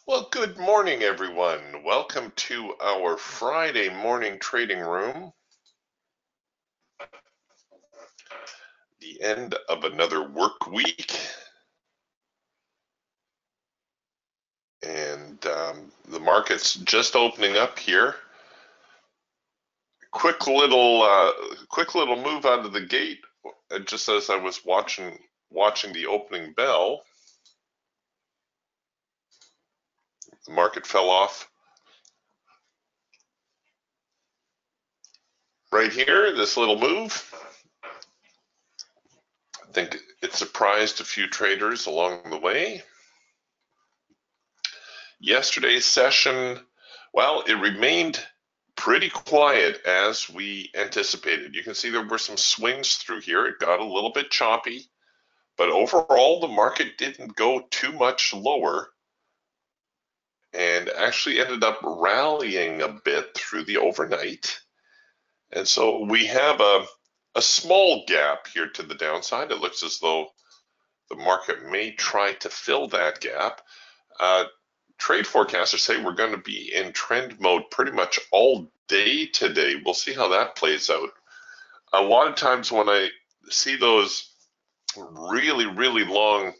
Well, good morning, everyone. Welcome to our Friday morning trading room, the end of another work week. And the market's just opening up here. Quick little move out of the gate, just as I was watching the opening bell. The market fell off right here, this little move. I think it surprised a few traders along the way. Yesterday's session, well, it remained pretty quiet as we anticipated. You can see there were some swings through here. It got a little bit choppy, but overall the market didn't go too much lower and actually ended up rallying a bit through the overnight. And so we have a small gap here to the downside. It looks as though the market may try to fill that gap. Trade forecasters say we're going to be in trend mode pretty much all day today. We'll see how that plays out. A lot of times when I see those really, really long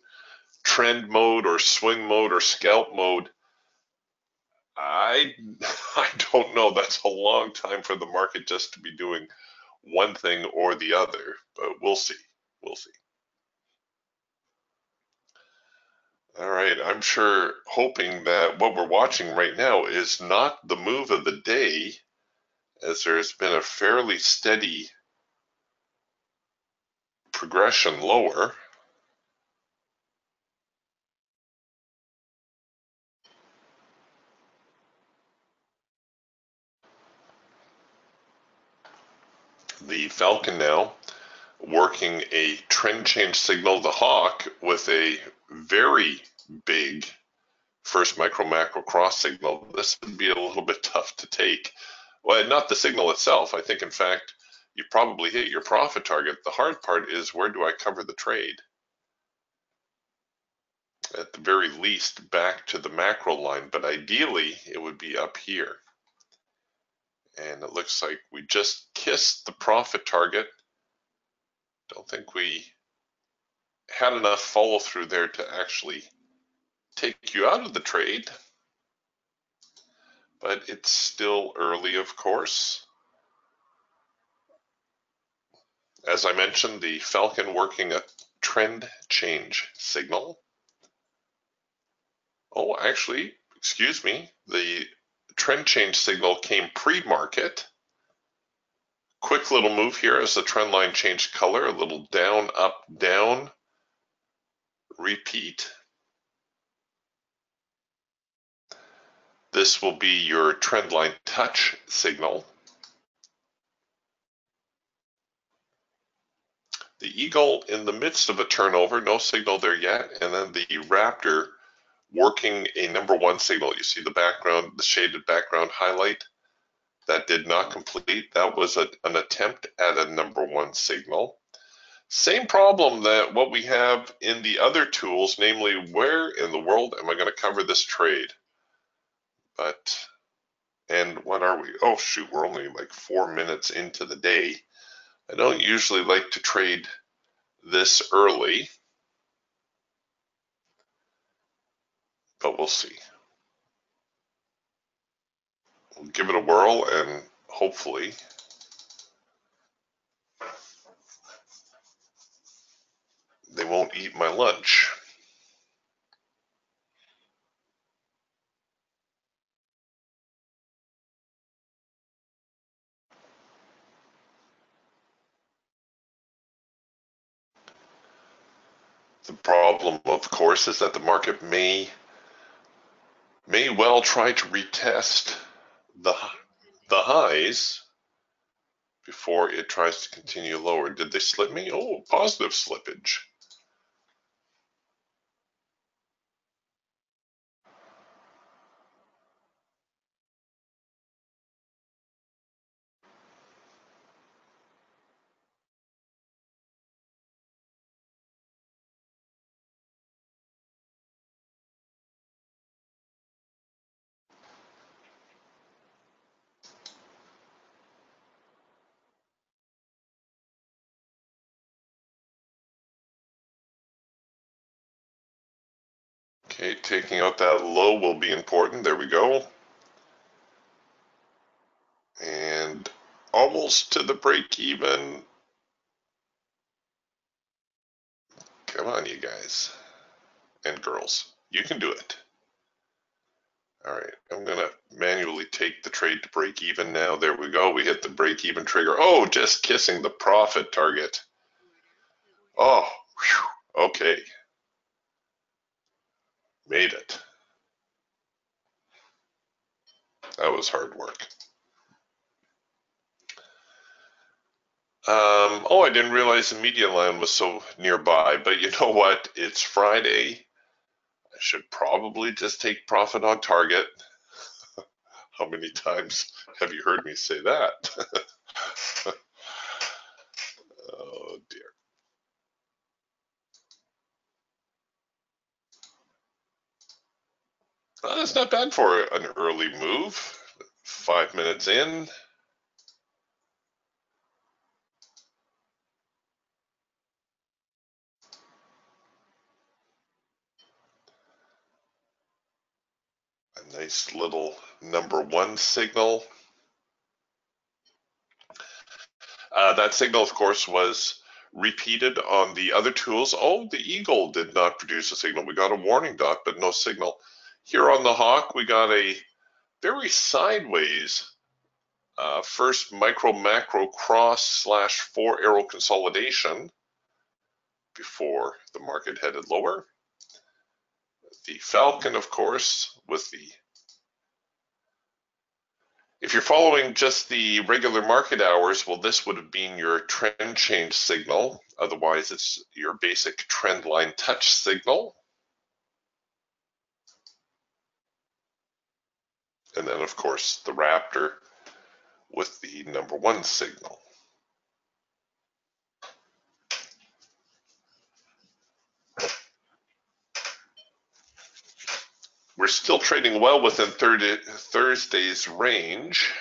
trend mode or swing mode or scalp mode, I don't know. That's a long time for the market just to be doing one thing or the other, but we'll see. We'll see. All right, I'm sure hoping that what we're watching right now is not the move of the day, as there's been a fairly steady progression lower. The Falcon now working a trend change signal, the Hawk, with a very big first micro macro cross signal. This would be a little bit tough to take. Well, not the signal itself. I think, in fact, you probably hit your profit target. The hard part is, where do I cover the trade? At the very least, back to the macro line, but ideally it would be up here. And it looks like we just kissed the profit target. Don't think we had enough follow through there to actually take you out of the trade, but it's still early, of course. As I mentioned, the Falcon working a trend change signal. Oh, actually, excuse me, the trend change signal came pre-market. Quick little move here as the trend line changed color, a little down, up, down, repeat. This will be your trend line touch signal. The Eagle in the midst of a turnover, no signal there yet, and then the Raptor working a #1 signal. You see the background, the shaded background highlight. That did not complete. That was an attempt at a #1 signal. Same problem that what we have in the other tools, namely, where in the world am I going to cover this trade? And what are we? Oh shoot, we're only like 4 minutes into the day. I don't usually like to trade this early, but we'll see. We'll give it a whirl and hopefully they won't eat my lunch. The problem, of course, is that the market may well try to retest the highs before it tries to continue lower. Did they slip me? Oh, positive slippage. Okay, taking out that low will be important. There we go. And almost to the break even. Come on, you guys and girls. You can do it. All right, I'm going to manually take the trade to break even now. There we go. We hit the break even trigger. Oh, just kissing the profit target. Oh, whew, okay. Made it. That was hard work. Oh, I didn't realize the media line was so nearby, but you know what? It's Friday. I should probably just take profit on target. How many times have you heard me say that? Oh dear. Well, that's not bad for an early move. 5 minutes in. A nice little number 1 signal. That signal, of course, was repeated on the other tools. Oh, the Eagle did not produce a signal. We got a warning dot, but no signal. Here on the Hawk, we got a very sideways first micro macro cross slash 4-arrow consolidation before the market headed lower. The Falcon, of course, with the, if you're following just the regular market hours, well, this would have been your trend change signal. Otherwise, it's your basic trend line touch signal. And then, of course, the Raptor with the number 1 signal. We're still trading well within Thursday's range.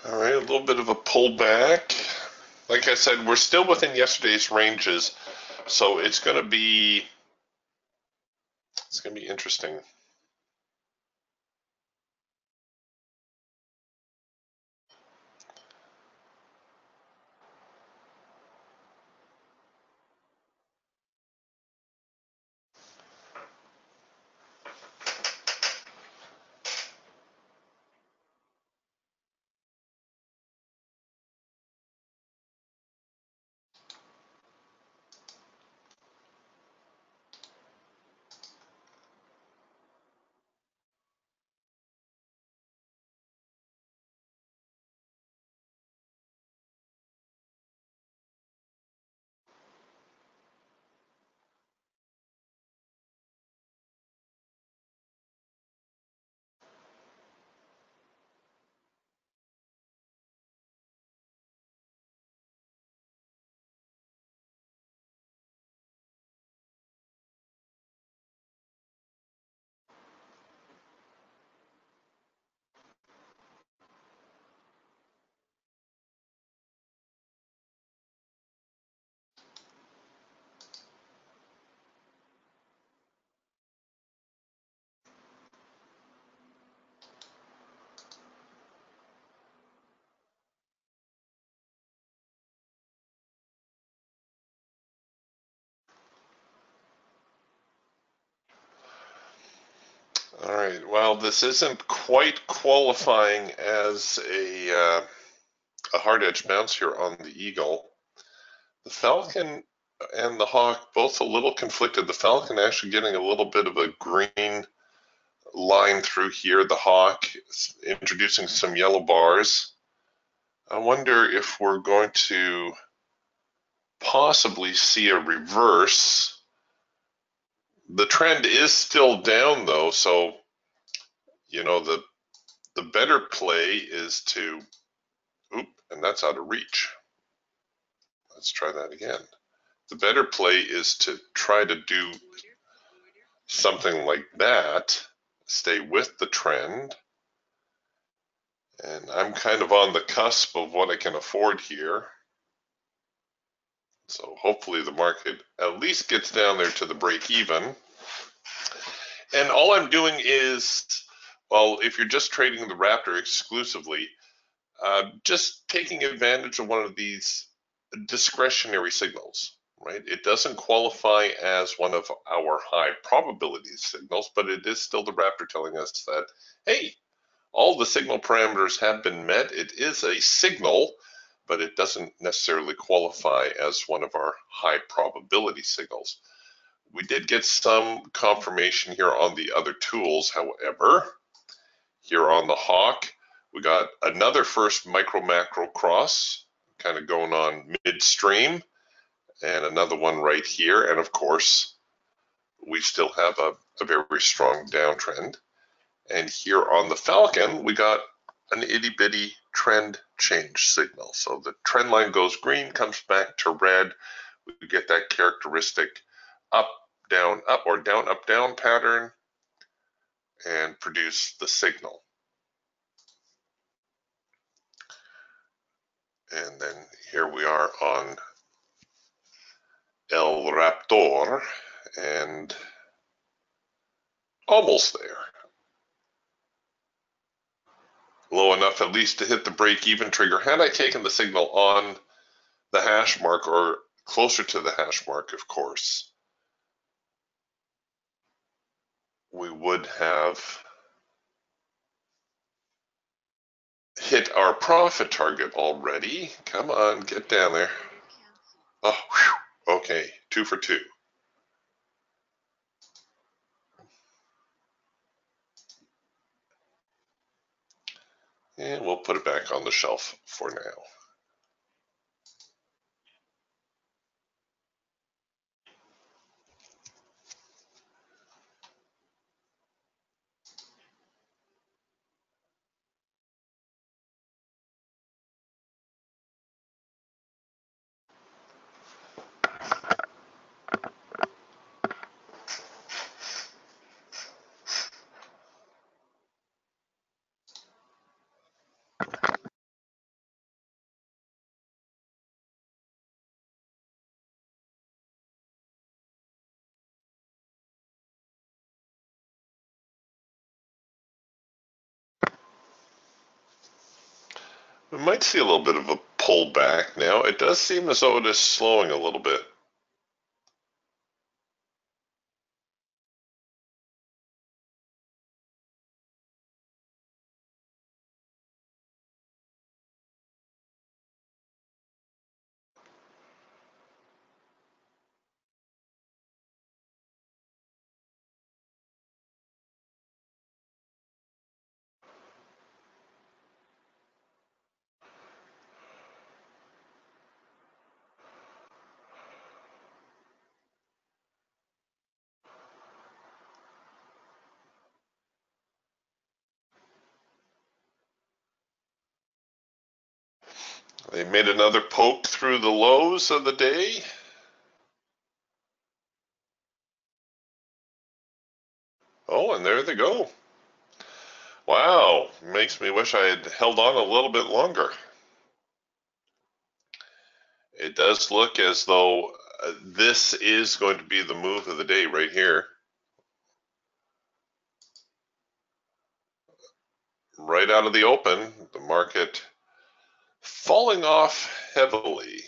All right, a little bit of a pullback. Like I said, we're still within yesterday's ranges, so it's going to be interesting. All right, well, this isn't quite qualifying as a hard edge bounce here on the Eagle. The Falcon and the Hawk both a little conflicted. The Falcon actually getting a little bit of a green line through here. The Hawk introducing some yellow bars. I wonder if we're going to possibly see a reverse. The trend is still down though, so you know the better play is to and that's out of reach. Let's try that again. The better play is to try to do something like that, stay with the trend. And I'm kind of on the cusp of what I can afford here. So hopefully the market at least gets down there to the break even. And all I'm doing is, well, if you're just trading the Raptor exclusively, just taking advantage of one of these discretionary signals, right? It doesn't qualify as one of our high probability signals, but it is still the Raptor telling us that, hey, all the signal parameters have been met. It is a signal, but it doesn't necessarily qualify as one of our high probability signals. We did get some confirmation here on the other tools, however. Here on the Hawk, we got another first micro macro cross kind of going on midstream, and another one right here. And of course, we still have a very strong downtrend. And here on the Falcon, we got an itty bitty trend change signal. So the trend line goes green, comes back to red. We get that characteristic up, down, up, or down, up, down pattern and produce the signal. And then here we are on El Raptor and almost there. Low enough at least to hit the break-even trigger. Had I taken the signal on the hash mark or closer to the hash mark, of course, we would have hit our profit target already. Come on, get down there. Oh, whew. Okay, 2 for 2. And we'll put it back on the shelf for now. We might see a little bit of a pullback now. It does seem as though it is slowing a little bit. They made another poke through the lows of the day. Oh, and there they go. Wow, makes me wish I had held on a little bit longer. It does look as though this is going to be the move of the day right here. Right out of the open, the market falling off heavily.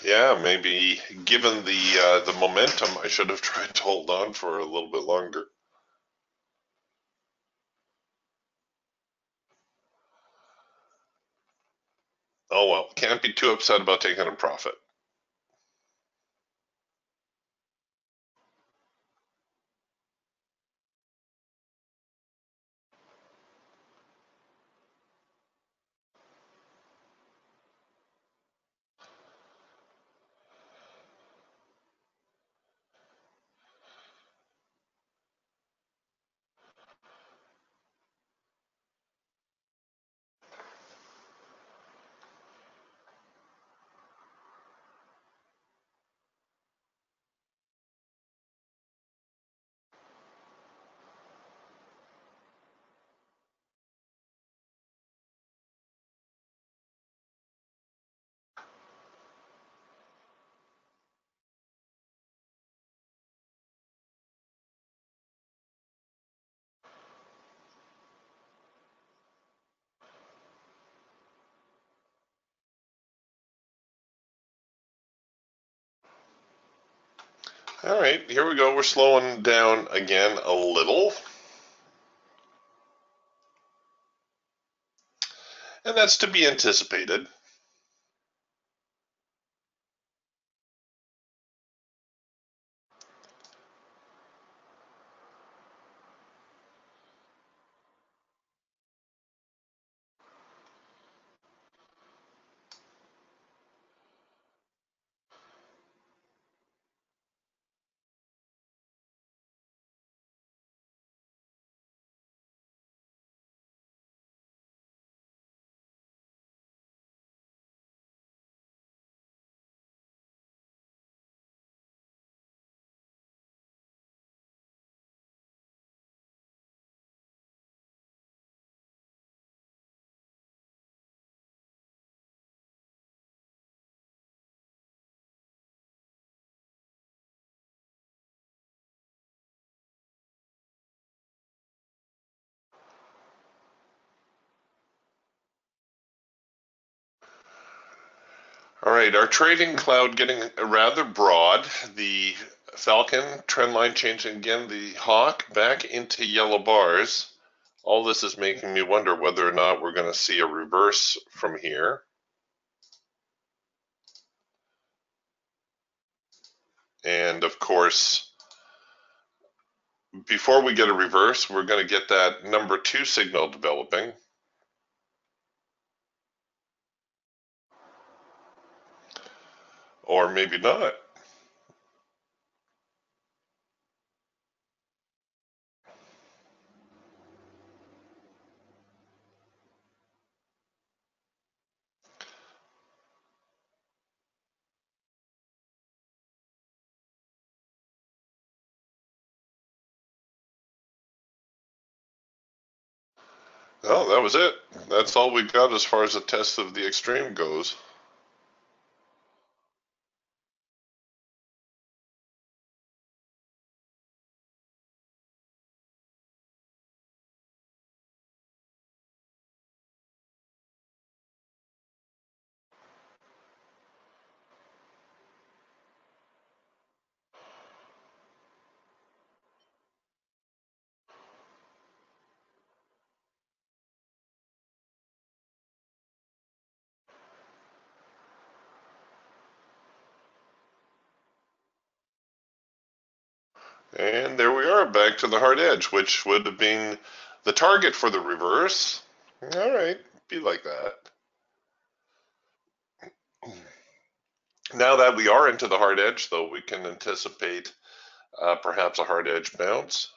Yeah, maybe given the momentum, I should have tried to hold on for a little bit longer. Oh well, can't be too upset about taking a profit. All right, here we go. We're slowing down again a little. And that's to be anticipated. All right, our trading cloud getting rather broad. The Falcon trend line changing again. The Hawk back into yellow bars. All this is making me wonder whether or not we're going to see a reverse from here. And of course, before we get a reverse, we're going to get that number 2 signal developing. Or maybe not. Oh, that was it. That's all we got as far as the test of the extreme goes. And there we are, back to the hard edge, which would have been the target for the reverse. All right, be like that. Now that we are into the hard edge, though, we can anticipate perhaps a hard edge bounce.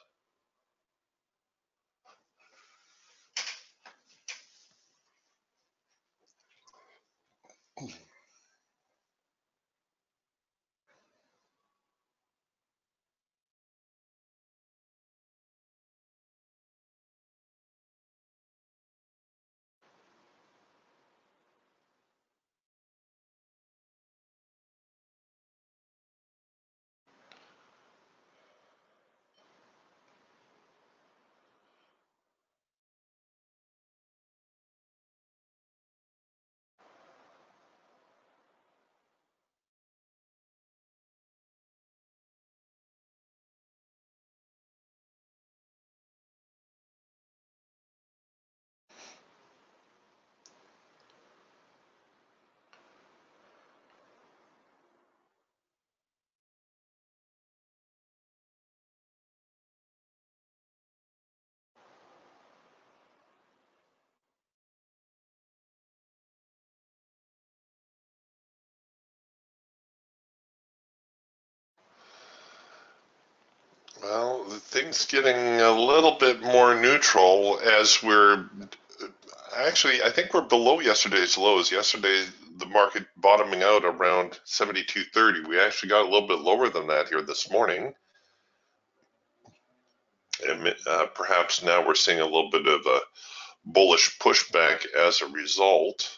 Well, things getting a little bit more neutral as we're actually, I think we're below yesterday's lows. Yesterday, the market bottoming out around 72.30. We actually got a little bit lower than that here this morning. And perhaps now we're seeing a little bit of a bullish pushback as a result.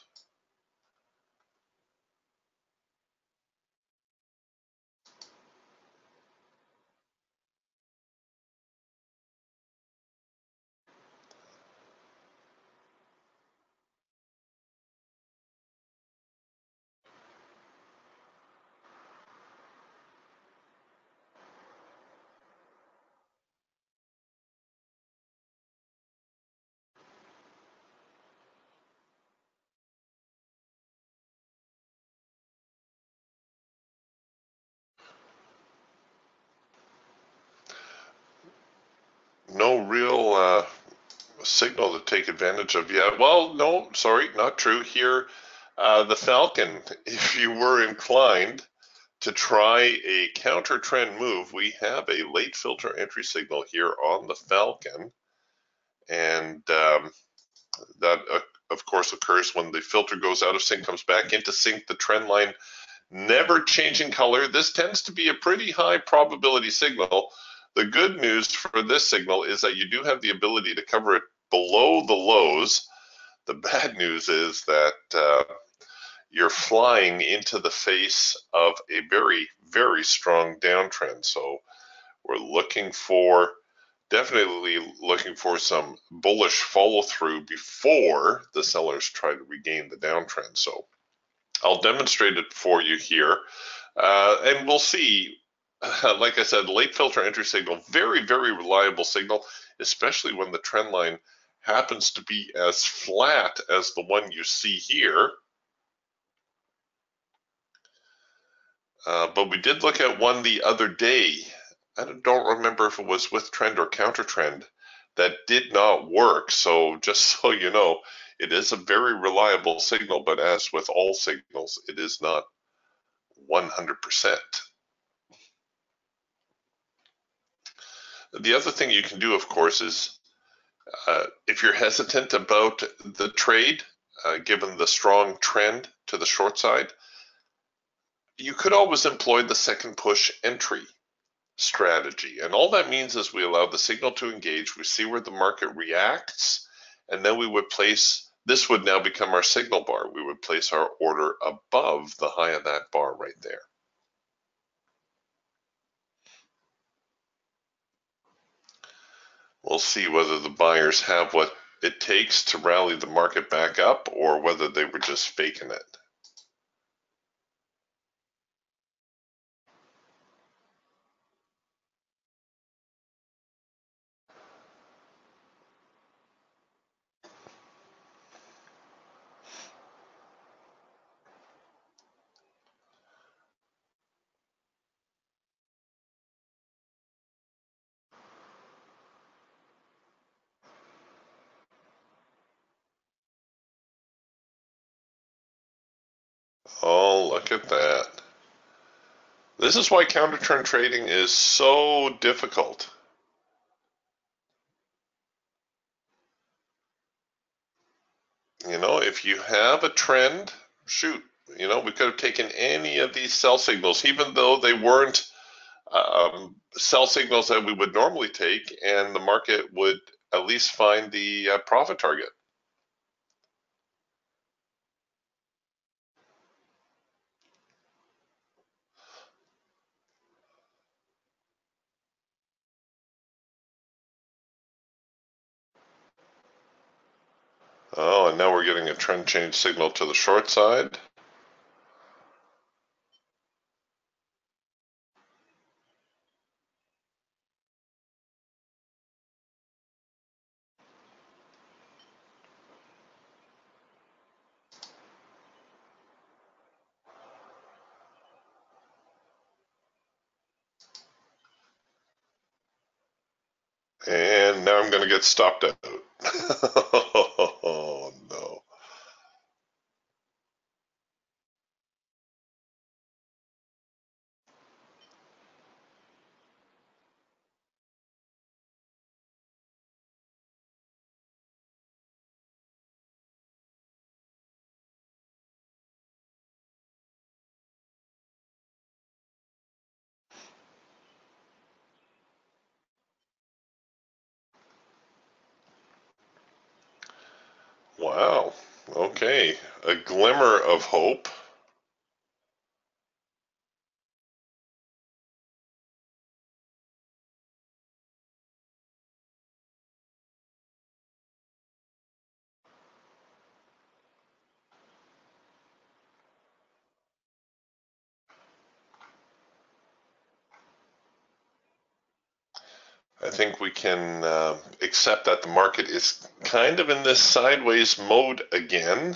No real signal to take advantage of yet. Well, no, sorry, not true. Here, the Falcon, if you were inclined to try a counter trend move, we have a late filter entry signal here on the Falcon. And that, of course, occurs when the filter goes out of sync, comes back into sync, the trend line never changing color. This tends to be a pretty high probability signal. The good news for this signal is that you do have the ability to cover it below the lows. The bad news is that you're flying into the face of a very, very strong downtrend. So we're definitely looking for some bullish follow through before the sellers try to regain the downtrend. So I'll demonstrate it for you here. And we'll see, like I said, late filter entry signal, very, very reliable signal, especially when the trend line happens to be as flat as the one you see here. But we did look at one the other day. I don't remember if it was with trend or counter trend that did not work. So just so you know, it is a very reliable signal, but as with all signals, it is not 100%. The other thing you can do, of course, is if you're hesitant about the trade, given the strong trend to the short side, you could always employ the second push entry strategy. And all that means is we allow the signal to engage, we see where the market reacts, and then we would place, this would now become our signal bar. We would place our order above the high of that bar right there. We'll see whether the buyers have what it takes to rally the market back up or whether they were just faking it. Oh, look at that. This is why counter trend trading is so difficult. You know, if you have a trend, shoot, you know, we could have taken any of these sell signals, even though they weren't sell signals that we would normally take, and the market would at least find the profit target. Oh, and now we're getting a trend change signal to the short side. And now I'm going to get stopped out. Oh, no. Wow. Okay. A glimmer of hope. I think we can accept that the market is kind of in this sideways mode again.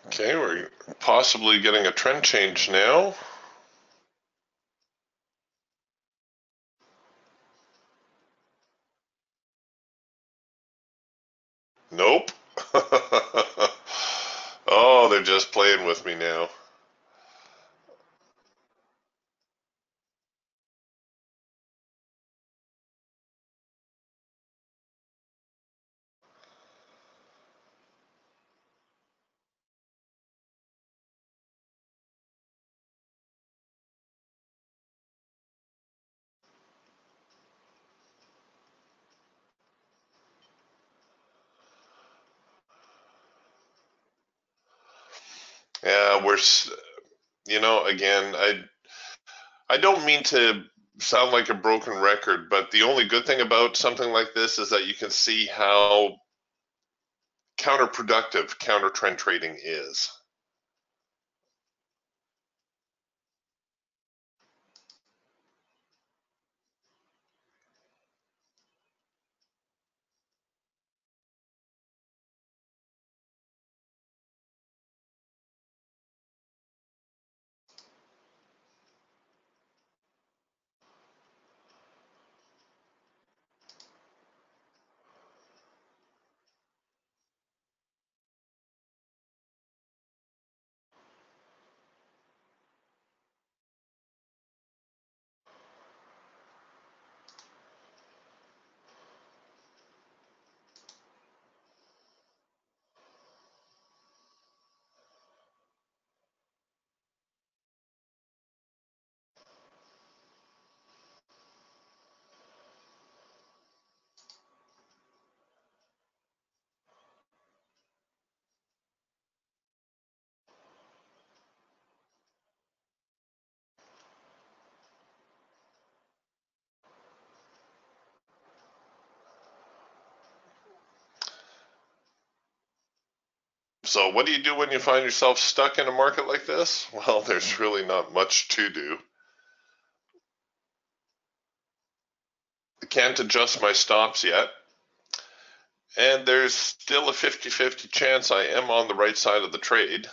Okay, we're possibly getting a trend change now. Nope. Oh, they're just playing with me now. Yeah, again, I don't mean to sound like a broken record, but the only good thing about something like this is that you can see how counterproductive counter trend trading is. So what do you do when you find yourself stuck in a market like this? Well, there's really not much to do. I can't adjust my stops yet, and there's still a 50-50 chance I am on the right side of the trade.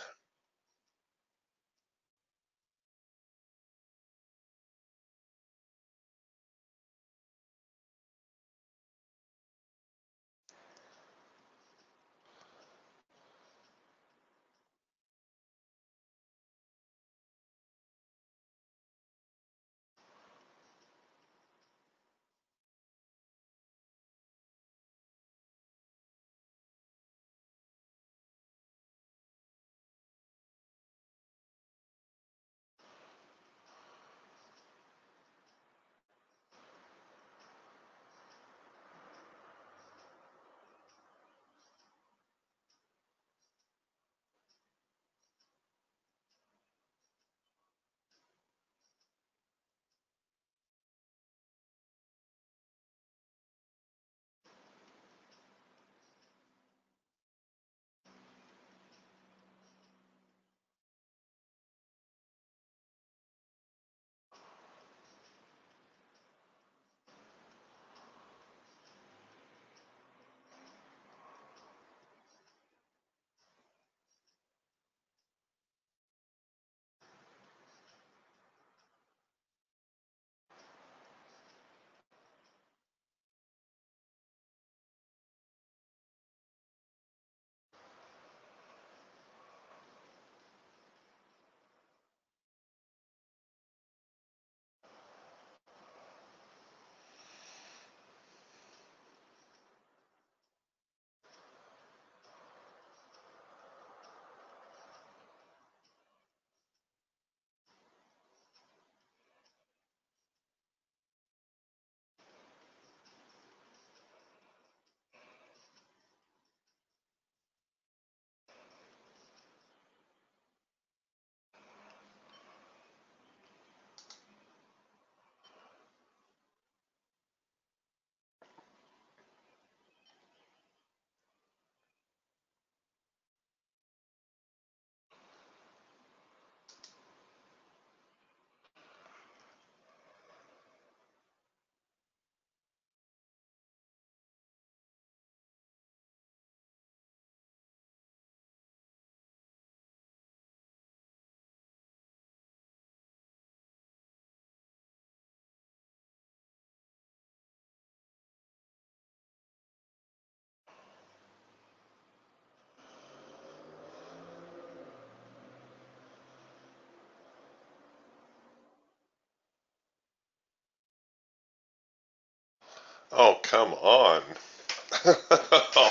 Oh, come on.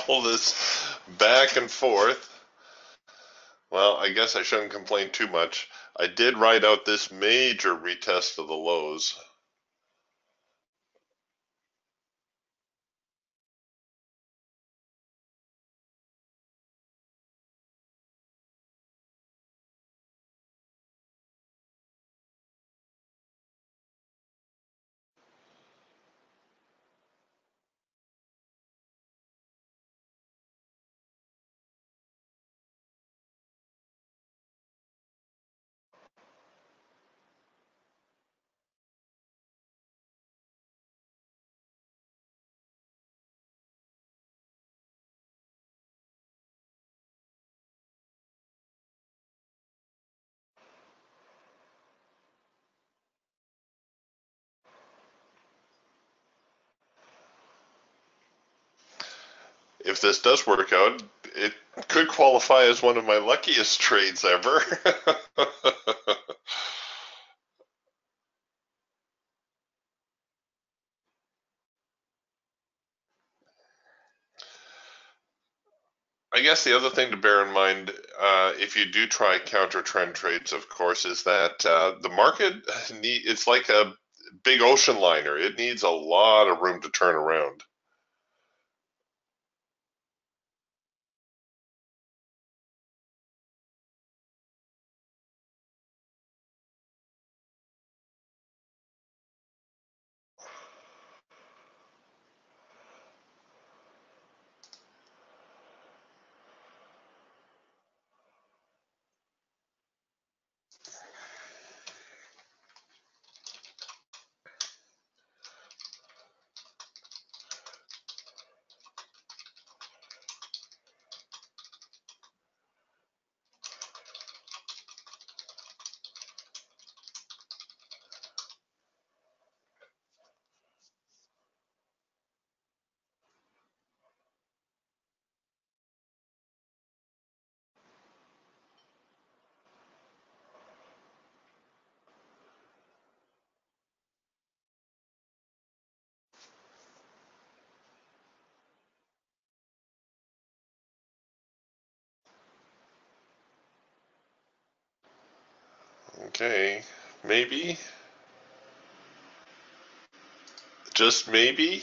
All this back and forth. Well, I guess I shouldn't complain too much. I did ride out this major retest of the lows. If this does work out, it could qualify as one of my luckiest trades ever. I guess the other thing to bear in mind, if you do try counter trend trades, of course, is that the market it's like a big ocean liner. It needs a lot of room to turn around. Okay, maybe, just maybe.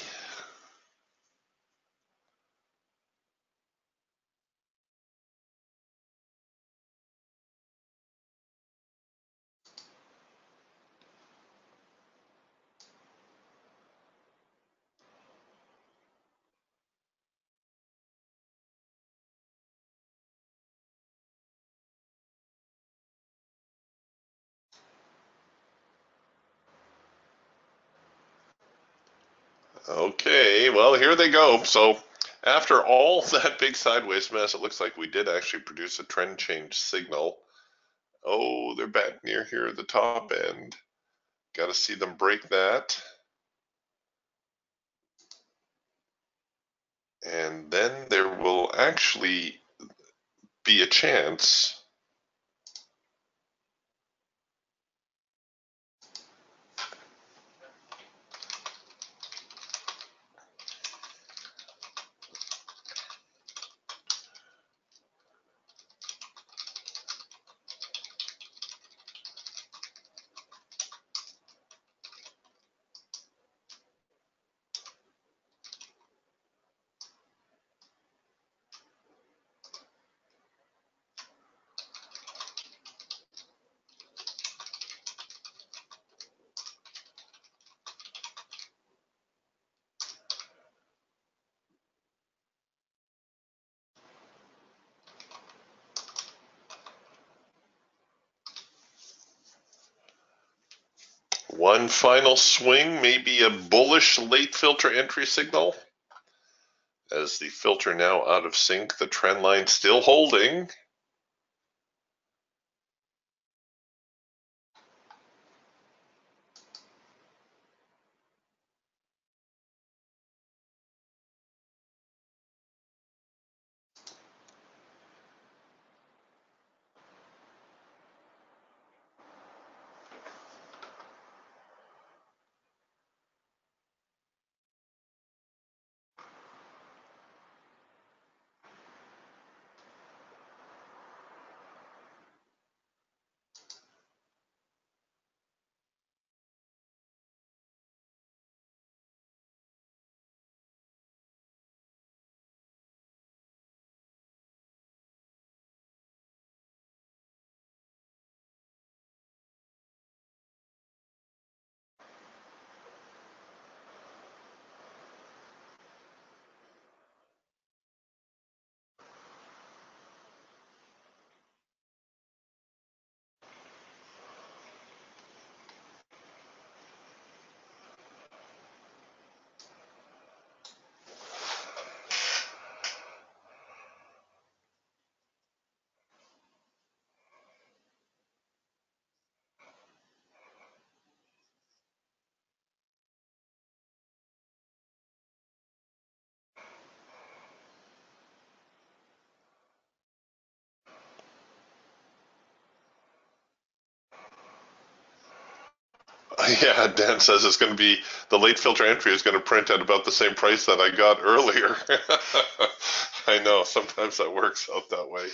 Okay, well, here they go. So after all that big sideways mess, it looks like we did actually produce a trend change signal. Oh, they're back near here at the top end. Got to see them break that. And then there will actually be a chance. One final swing, maybe a bullish late filter entry signal. As the filter now out of sync, the trend line still holding. Yeah, Dan says it's going to be the late filter entry is going to print at about the same price that I got earlier. I know, sometimes that works out that way.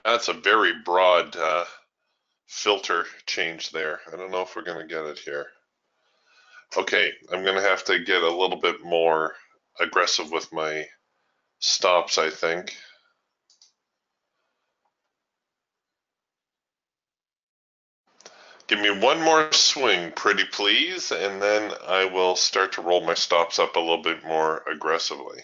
That's a very broad filter change there. I don't know if we're going to get it here. Okay, I'm going to have to get a little bit more aggressive with my stops, I think. Give me one more swing, pretty please, and then I will start to roll my stops up a little bit more aggressively.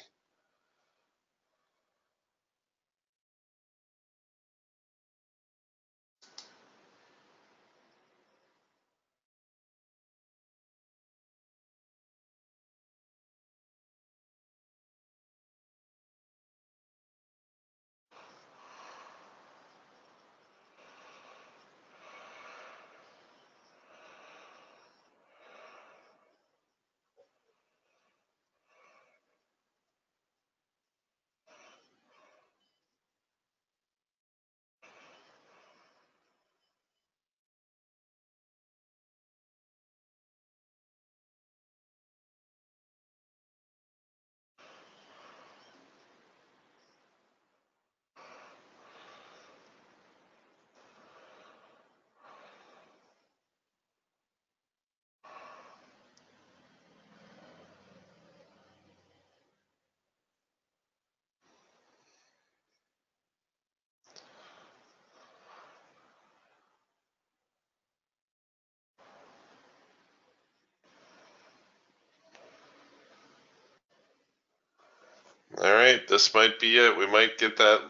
All right, this might be it. We might get that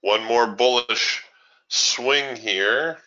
one more bullish swing here.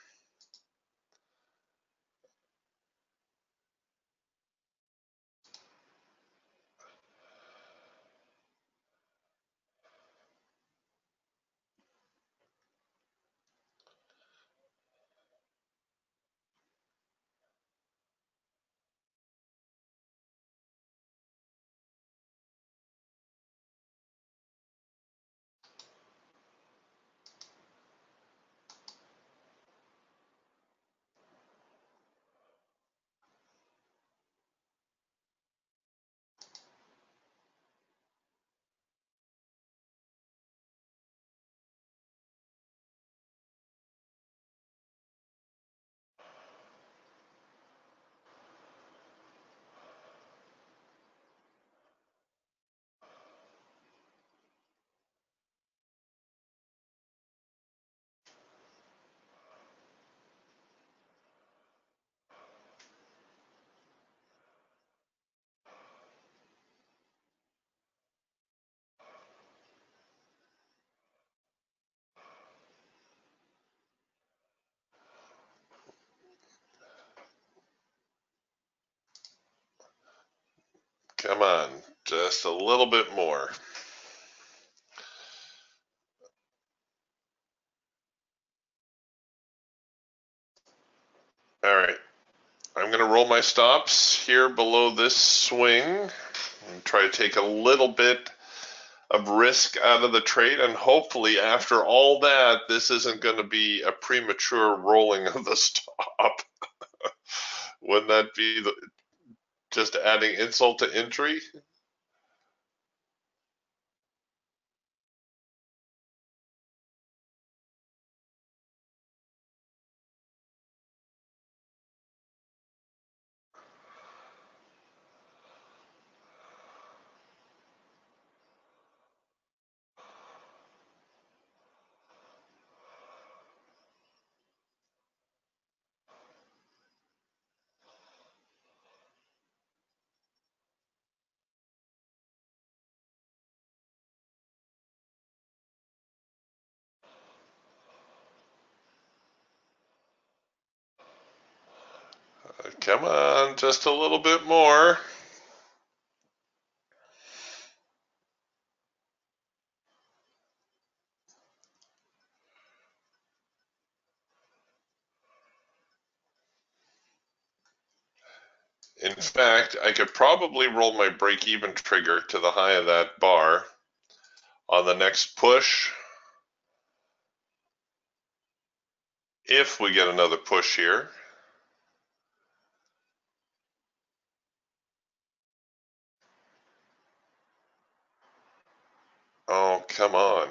Come on, just a little bit more. All right, I'm going to roll my stops here below this swing and try to take a little bit of risk out of the trade. And hopefully, after all that, this isn't going to be a premature rolling of the stop. Wouldn't that be just adding insult to injury? Come on, just a little bit more. In fact, I could probably roll my break-even trigger to the high of that bar on the next push if we get another push here. Oh, come on.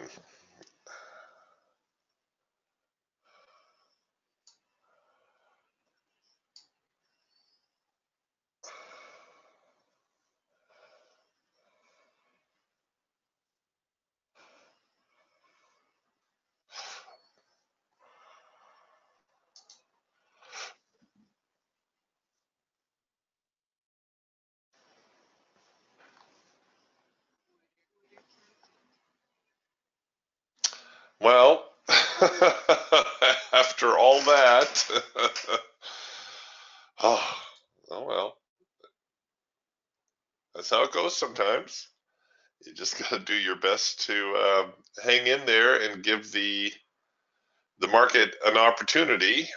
Well, after all that, oh, oh well, that's how it goes sometimes. You just got to do your best to hang in there and give the market an opportunity.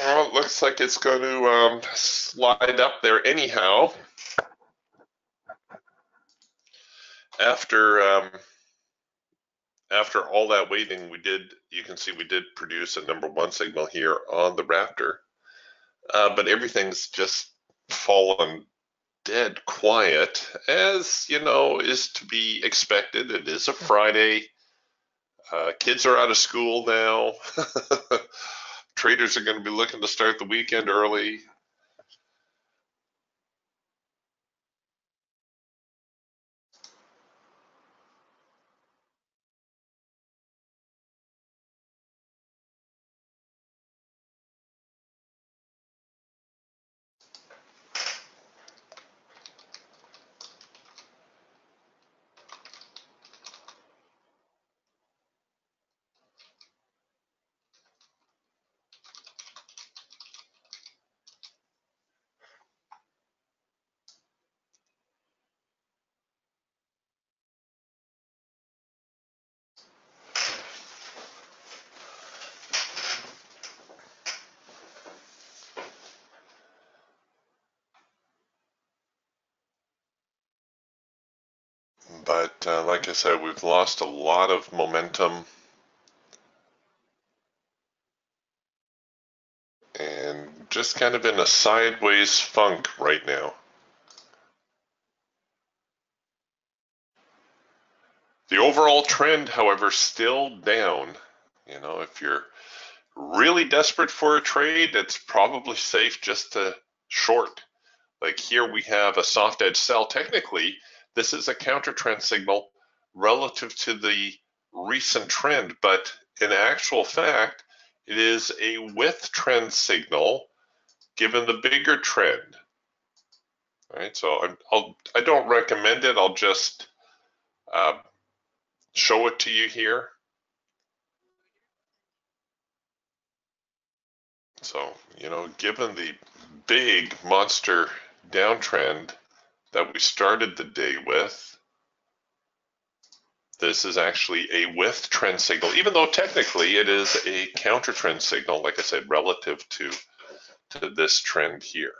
Well, it looks like it's going to slide up there anyhow. After after all that waiting, you can see we did produce a number one signal here on the Raptor, but everything's just fallen dead quiet, as you know, is to be expected. It is a Friday. Kids are out of school now. Traders are going to be looking to start the weekend early. But like I said, we've lost a lot of momentum and just kind of in a sideways funk right now. The overall trend, however, still down. You know, if you're really desperate for a trade, it's probably safe just to short. Like here we have a soft edge sell. Technically, this is a counter trend signal relative to the recent trend, but in actual fact, it is a with trend signal given the bigger trend. All right, so I don't recommend it. I'll just uh, show it to you here. So, you know, given the big monster downtrend that we started the day with, this is actually a with trend signal, even though technically it is a counter trend signal, like I said, relative to this trend here.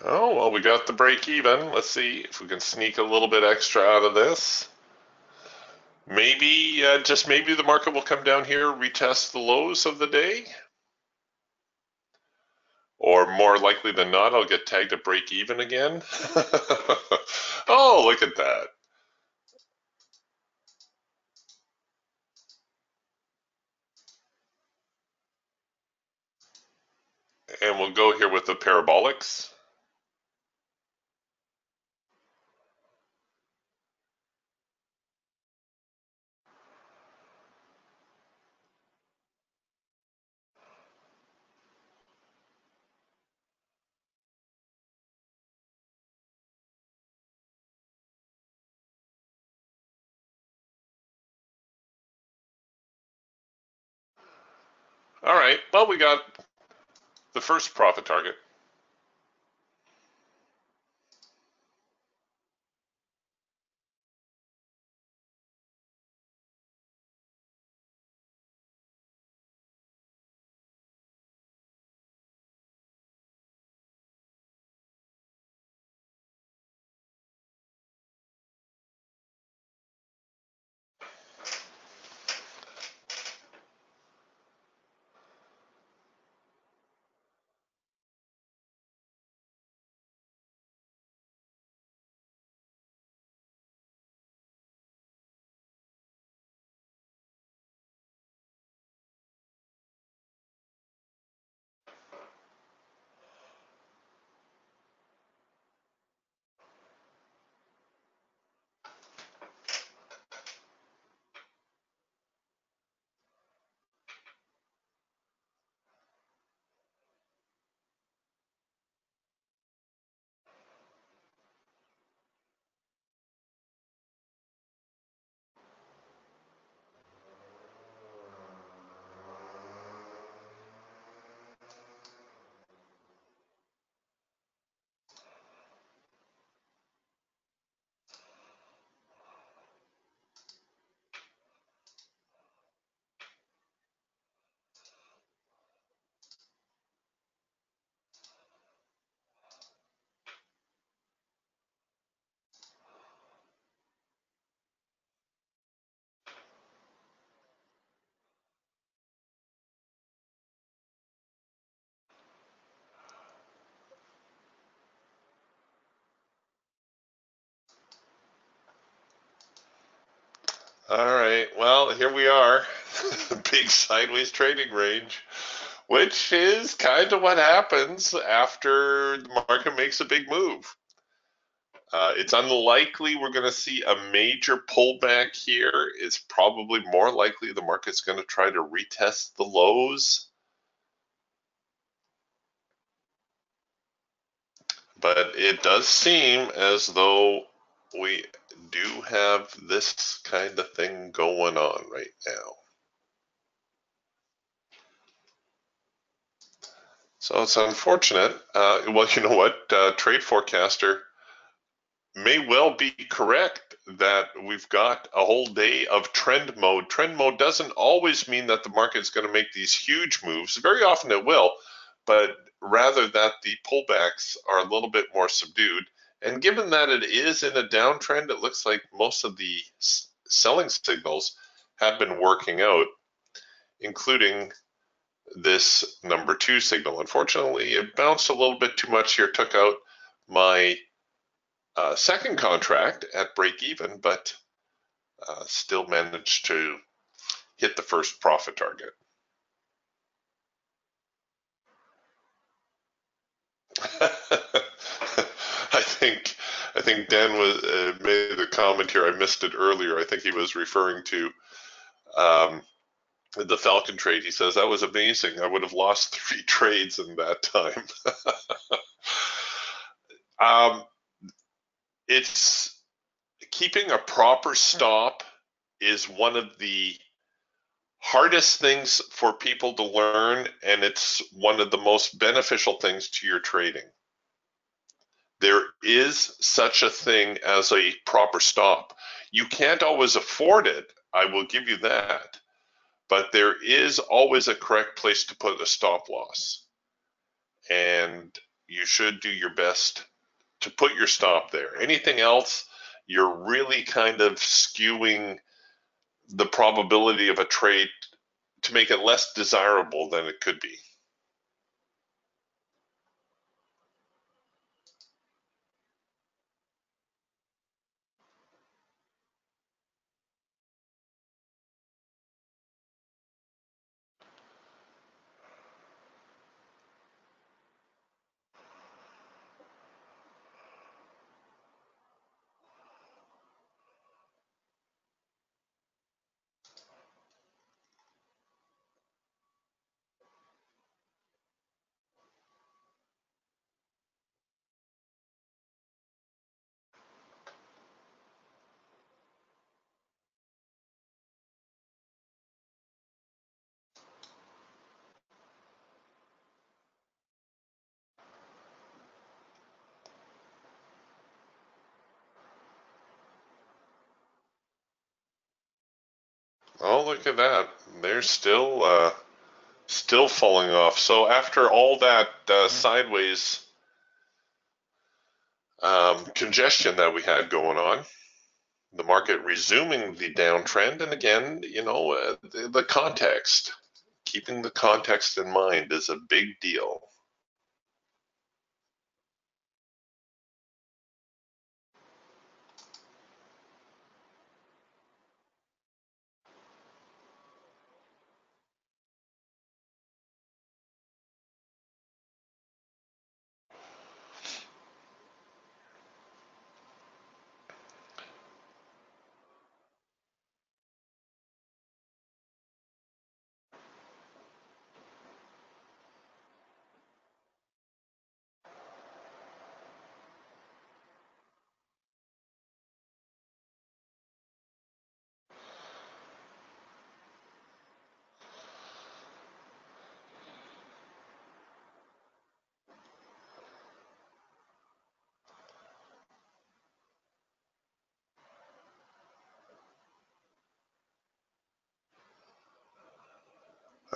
Oh, well, we got the break even. Let's see if we can sneak a little bit extra out of this. Maybe, just maybe the market will come down here, retest the lows of the day. Or more likely than not, I'll get tagged at break even again. Oh, look at that. And we'll go here with the parabolics. All right, well, we got the first profit target. All right, well, here we are. Big sideways trading range, which is kind of what happens after the market makes a big move. It's unlikely we're going to see a major pullback here. It's probably more likely the market's going to try to retest the lows. But it does seem as though we do have this kind of thing going on right now. So it's unfortunate. Well, you know what? Trade Forecaster may well be correct that we've got a whole day of trend mode. Trend mode doesn't always mean that the market's going to make these huge moves. Very often it will, but rather that the pullbacks are a little bit more subdued. And given that it is in a downtrend, it looks like most of the selling signals have been working out, including this number 2 signal. Unfortunately, it bounced a little bit too much here, took out my second contract at break even, but still managed to hit the first profit target. I think Dan was made the comment here. I missed it earlier. I think he was referring to the Falcon trade. He says that was amazing. I would have lost 3 trades in that time. It's keeping a proper stop is one of the hardest things for people to learn, and it's one of the most beneficial things to your trading. There is such a thing as a proper stop. You can't always afford it, I will give you that, but there is always a correct place to put a stop loss. And you should do your best to put your stop there. Anything else, you're really kind of skewing the probability of a trade to make it less desirable than it could be. Oh, look at that. They're still falling off. So after all that sideways congestion that we had going on, the market resuming the downtrend, and again, the context, keeping the context in mind is a big deal.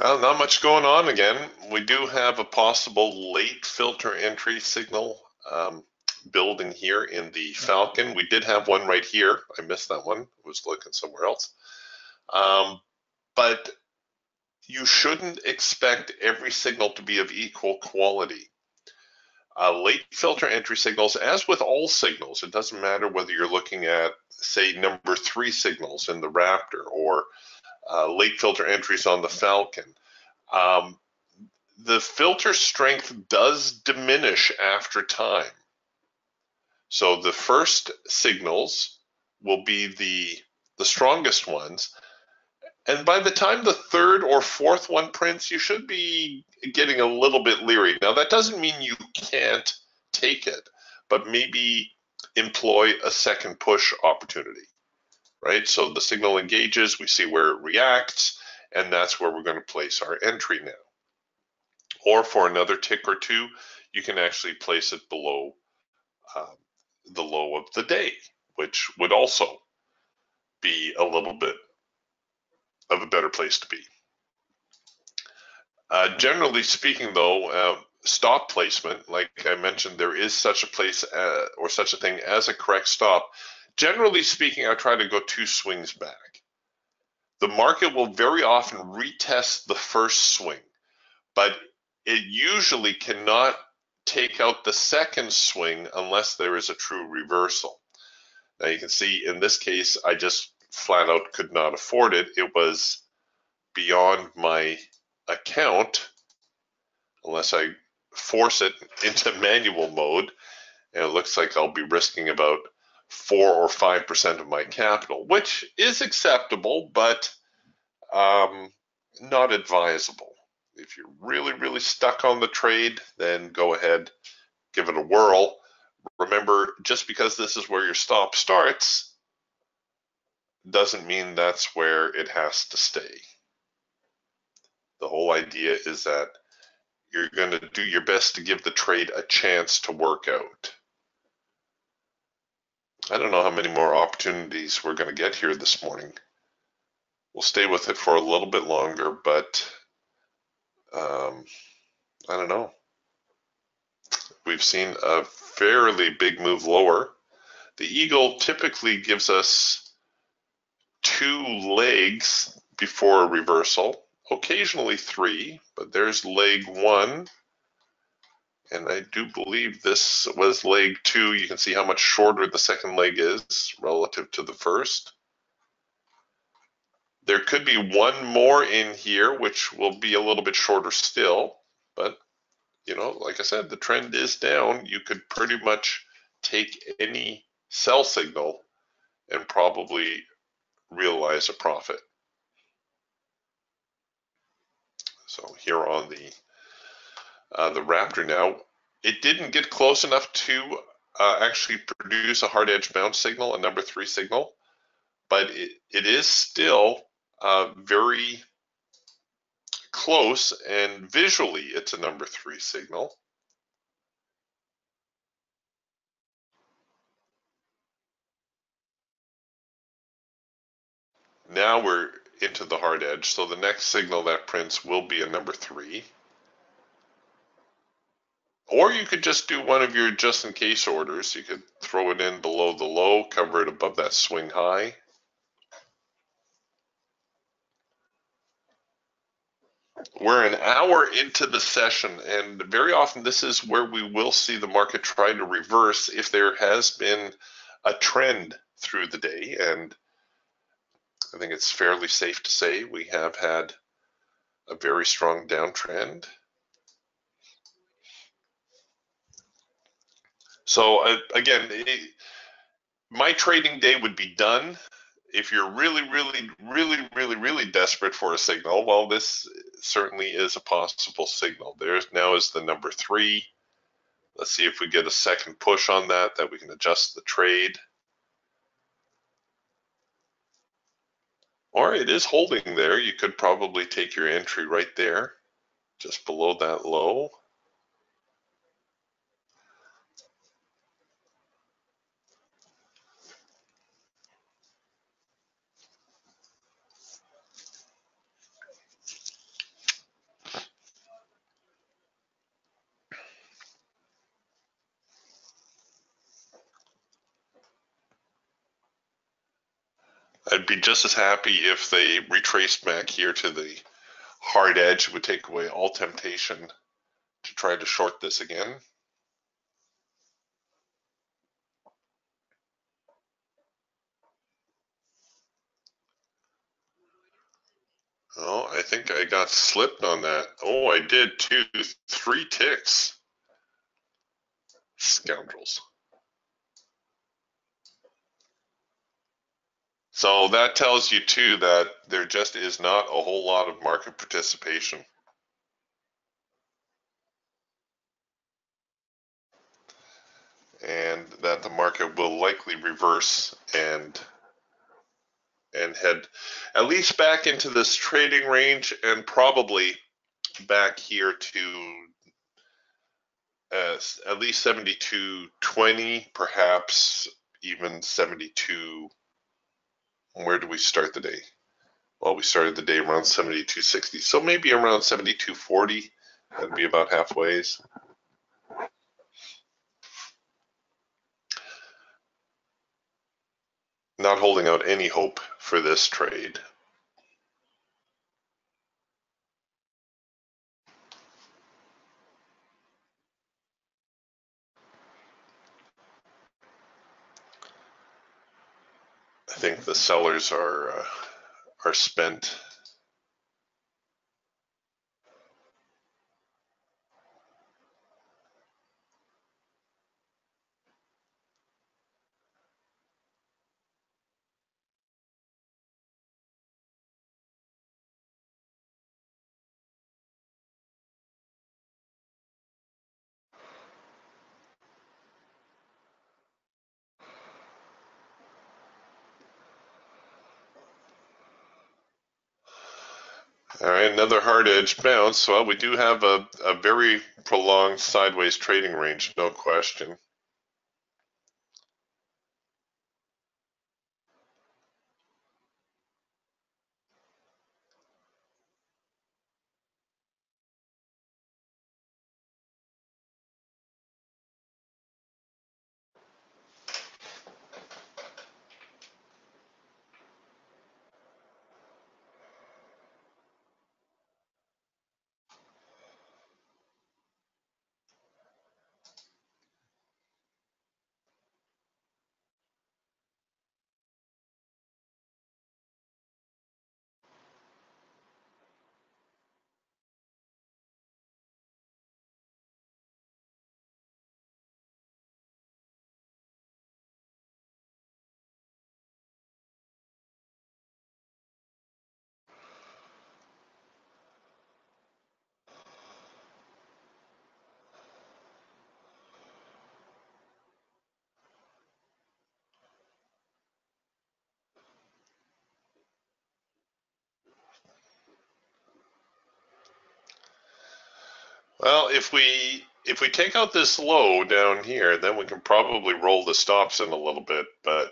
Well, not much going on again. We do have a possible late filter entry signal building here in the Falcon. We did have one right here. I missed that one. I was looking somewhere else. But you shouldn't expect every signal to be of equal quality. Late filter entry signals, as with all signals, it doesn't matter whether you're looking at, say, number 3 signals in the Raptor or late filter entries on the Falcon. The filter strength does diminish after time. So the first signals will be the strongest ones. And by the time the third or fourth one prints, you should be getting a little bit leery. Now, that doesn't mean you can't take it, but maybe employ a second push opportunity, right? So the signal engages, we see where it reacts, and that's where we're going to place our entry now. Or for another tick or two, you can actually place it below the low of the day, which would also be a little bit of a better place to be. Generally speaking, though, stop placement, like I mentioned, there is such a place or such a thing as a correct stop. Generally speaking, I try to go 2 swings back. The market will very often retest the first swing, but it usually cannot take out the second swing unless there is a true reversal. Now you can see in this case, I just flat out could not afford it. It was beyond my account unless I force it into manual mode, and it looks like I'll be risking about 4 or 5% of my capital, which is acceptable, but not advisable. If you're really stuck on the trade, then go ahead, give it a whirl. Remember, just because this is where your stop starts doesn't mean that's where it has to stay. The whole idea is that you're going to do your best to give the trade a chance to work out. I don't know how many more opportunities we're going to get here this morning. We'll stay with it for a little bit longer, but I don't know. We've seen a fairly big move lower. The eagle typically gives us 2 legs before a reversal, occasionally 3, but there's leg 1, and I do believe this was leg 2. You can see how much shorter the second leg is relative to the first. There could be one more in here, which will be a little bit shorter still, but like I said, the trend is down. You could pretty much take any sell signal and probably realize a profit. So here on the Raptor now, it didn't get close enough to actually produce a hard edge bounce signal, a number 3 signal, but it is still very close, and visually it's a number 3 signal. Now we're into the hard edge, so the next signal that prints will be a number 3. Or you could just do one of your just in case orders. You could throw it in below the low, cover it above that swing high. We're an hour into the session, and very often this is where we will see the market try to reverse if there has been a trend through the day. And I think it's fairly safe to say we have had a very strong downtrend. So again, my trading day would be done. If you're really desperate for a signal, well, this certainly is a possible signal. There's now is the number 3. Let's see if we get a second push on that we can adjust the trade. Or it is holding there. You could probably take your entry right there, just below that low. I'd be just as happy if they retraced back here to the hard edge. It would take away all temptation to try to short this again. Oh, I think I got slipped on that. Oh, I did 3 ticks. Scoundrels. So that tells you too that there just is not a whole lot of market participation. And that the market will likely reverse and head at least back into this trading range, and probably back here to at least 72.20, perhaps even 72. Where do we start the day? Well, we started the day around 72.60, so maybe around 72.40. That'd be about halfway. Not holding out any hope for this trade. I think the sellers are spent. All right, another hard edge bounce. Well, we do have a very prolonged sideways trading range, no question. Well, if we take out this low down here, then we can probably roll the stops in a little bit, but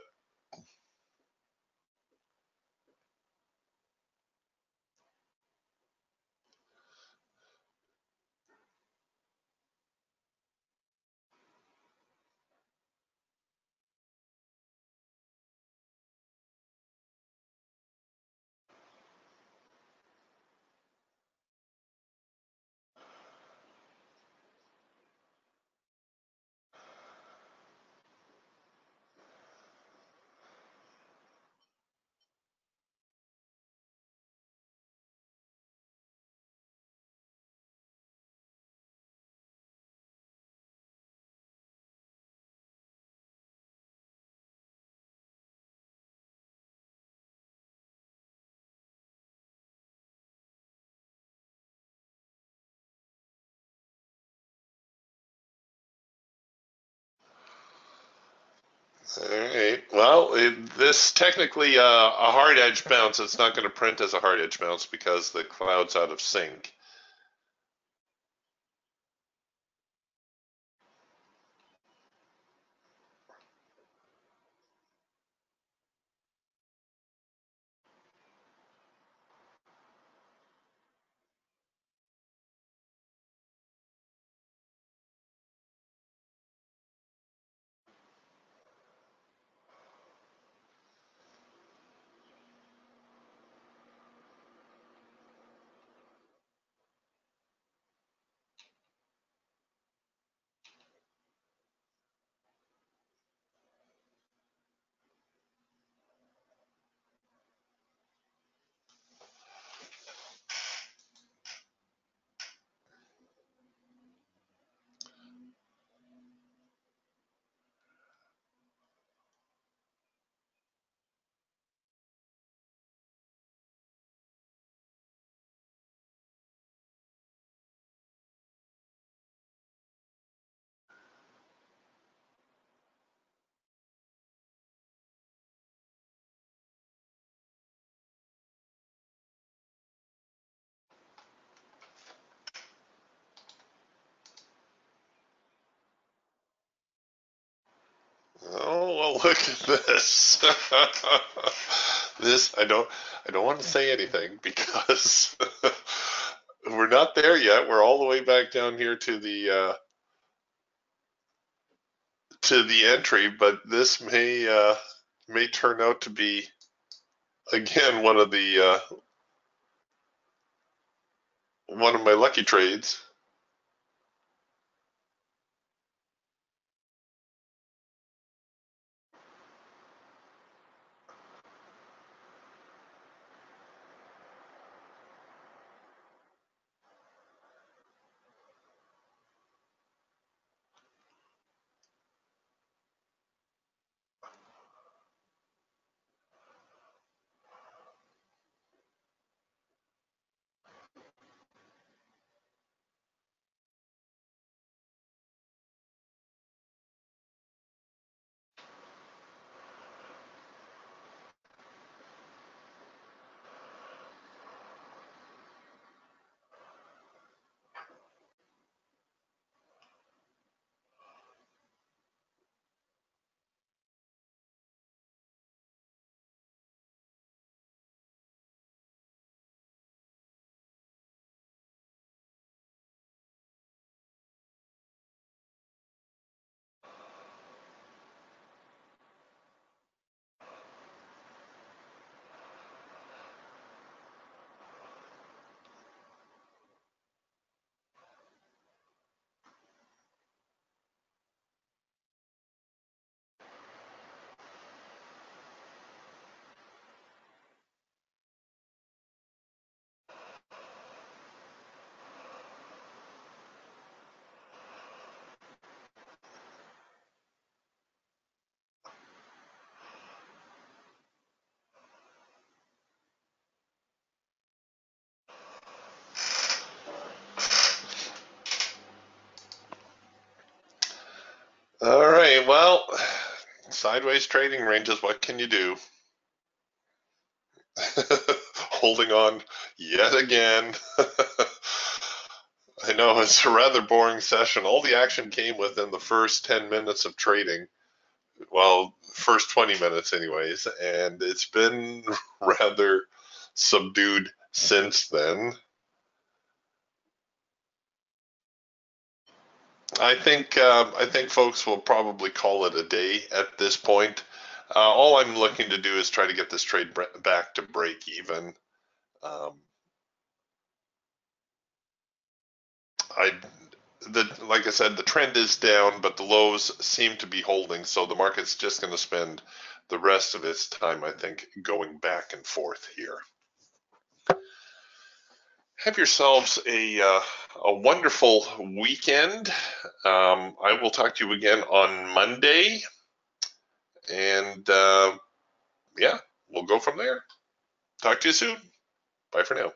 all right. Well, this technically a hard edge bounce. It's not going to print as a hard edge bounce because the cloud's out of sync. Oh, well, look at this. This I don't want to say anything because we're not there yet. We're all the way back down here to the entry, but this may turn out to be again one of my lucky trades. All right, well, sideways trading ranges. What can you do? Holding on yet again. I know it's a rather boring session. All the action came within the first 10 minutes of trading. Well, first 20 minutes, anyways, and it's been rather subdued since then. I think folks will probably call it a day at this point. All I'm looking to do is try to get this trade back to break even. Um, I like I said, the trend is down, but the lows seem to be holding, so the market's just going to spend the rest of its time, I think, going back and forth here. Have yourselves a wonderful weekend. I will talk to you again on Monday, and yeah, we'll go from there. Talk to you soon. Bye for now.